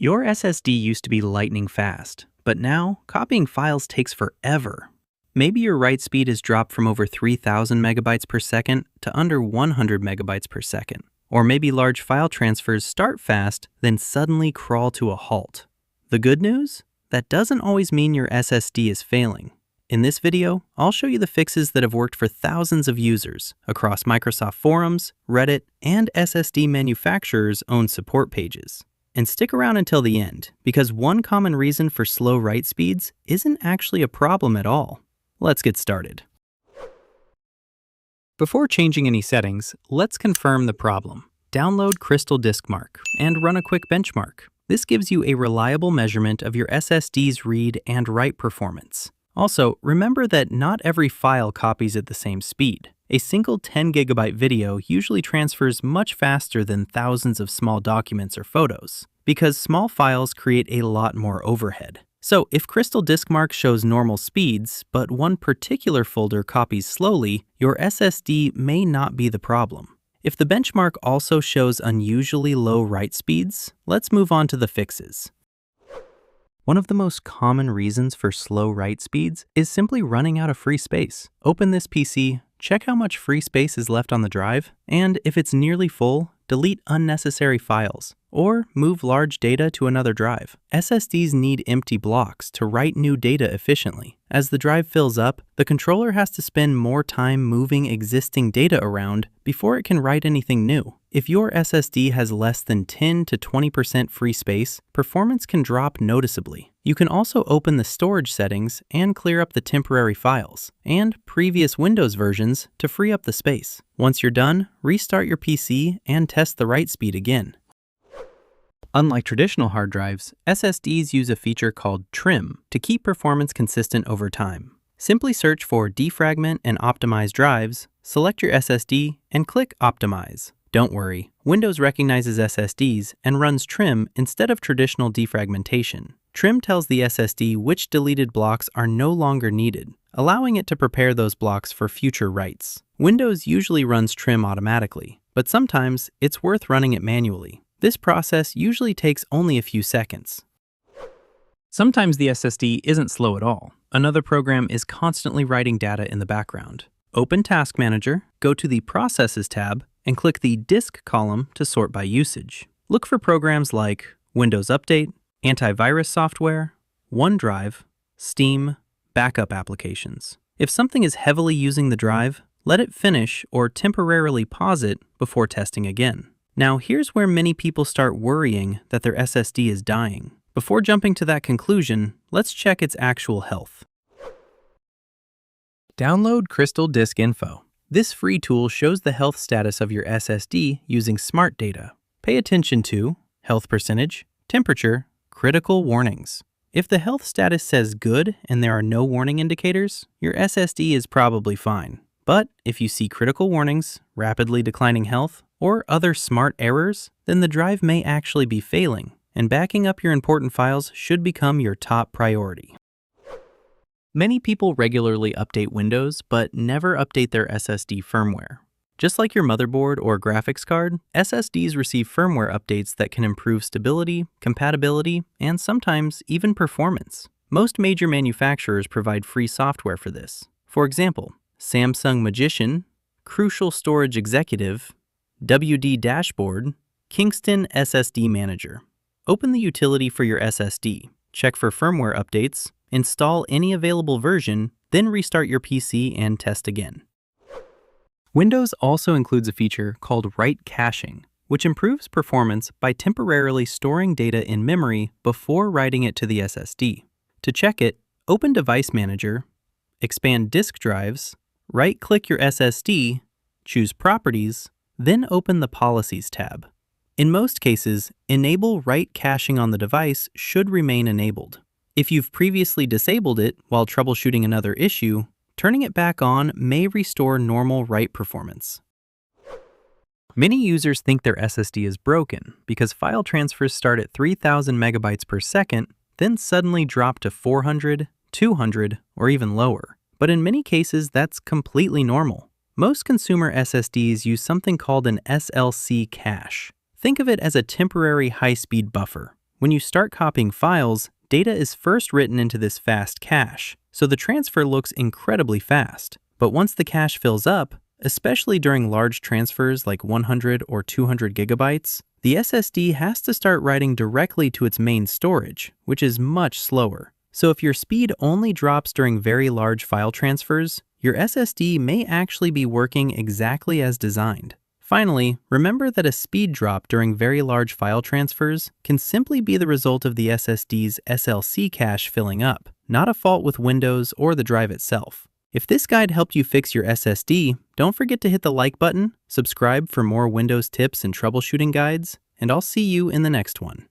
Your SSD used to be lightning fast, but now copying files takes forever. Maybe your write speed has dropped from over 3,000 megabytes per second to under 100 megabytes per second. Or maybe large file transfers start fast, then suddenly crawl to a halt. The good news? That doesn't always mean your SSD is failing. In this video, I'll show you the fixes that have worked for thousands of users across Microsoft forums, Reddit, and SSD manufacturers' own support pages. And stick around until the end, because one common reason for slow write speeds isn't actually a problem at all. Let's get started. Before changing any settings, let's confirm the problem. Download Crystal Disk Mark and run a quick benchmark. This gives you a reliable measurement of your SSD's read and write performance. Also, remember that not every file copies at the same speed. A single 10 gigabyte video usually transfers much faster than thousands of small documents or photos, because small files create a lot more overhead. So if Crystal Disk Mark shows normal speeds, but one particular folder copies slowly, your SSD may not be the problem. If the benchmark also shows unusually low write speeds, let's move on to the fixes. One of the most common reasons for slow write speeds is simply running out of free space. Open this PC, check how much free space is left on the drive, and if it's nearly full, delete unnecessary files, or move large data to another drive. SSDs need empty blocks to write new data efficiently. As the drive fills up, the controller has to spend more time moving existing data around before it can write anything new. If your SSD has less than 10 to 20% free space, performance can drop noticeably. You can also open the storage settings and clear up the temporary files and previous Windows versions to free up the space. Once you're done, restart your PC and test the write speed again. Unlike traditional hard drives, SSDs use a feature called trim to keep performance consistent over time. Simply search for defragment and optimize drives, select your SSD, and click Optimize. Don't worry, Windows recognizes SSDs and runs trim instead of traditional defragmentation. Trim tells the SSD which deleted blocks are no longer needed, allowing it to prepare those blocks for future writes. Windows usually runs trim automatically, but sometimes it's worth running it manually. This process usually takes only a few seconds. Sometimes the SSD isn't slow at all. Another program is constantly writing data in the background. Open Task Manager, go to the Processes tab, and click the Disk column to sort by usage. Look for programs like Windows Update, antivirus software, OneDrive, Steam, backup applications. If something is heavily using the drive, let it finish or temporarily pause it before testing again. Now here's where many people start worrying that their SSD is dying. Before jumping to that conclusion, let's check its actual health. Download Crystal Disk Info. This free tool shows the health status of your SSD using smart data. Pay attention to health percentage, temperature, critical warnings. If the health status says good and there are no warning indicators, your SSD is probably fine. But if you see critical warnings, rapidly declining health, or other smart errors, then the drive may actually be failing, and backing up your important files should become your top priority. Many people regularly update Windows, but never update their SSD firmware. Just like your motherboard or graphics card, SSDs receive firmware updates that can improve stability, compatibility, and sometimes even performance. Most major manufacturers provide free software for this. For example, Samsung Magician, Crucial Storage Executive, WD Dashboard, Kingston SSD Manager. Open the utility for your SSD, check for firmware updates, install any available version, then restart your PC and test again. Windows also includes a feature called write caching, which improves performance by temporarily storing data in memory before writing it to the SSD. To check it, open Device Manager, expand Disk Drives, right-click your SSD, choose Properties, then open the Policies tab. In most cases, Enable Write Caching on the device should remain enabled. If you've previously disabled it while troubleshooting another issue, turning it back on may restore normal write performance. Many users think their SSD is broken because file transfers start at 3,000 megabytes per second, then suddenly drop to 400, 200, or even lower. But in many cases, that's completely normal. Most consumer SSDs use something called an SLC cache. Think of it as a temporary high-speed buffer. When you start copying files, data is first written into this fast cache, so the transfer looks incredibly fast. But once the cache fills up, especially during large transfers like 100 or 200 gigabytes, the SSD has to start writing directly to its main storage, which is much slower. So if your speed only drops during very large file transfers, your SSD may actually be working exactly as designed. Finally, remember that a speed drop during very large file transfers can simply be the result of the SSD's SLC cache filling up, not a fault with Windows or the drive itself. If this guide helped you fix your SSD, don't forget to hit the like button, subscribe for more Windows tips and troubleshooting guides, and I'll see you in the next one.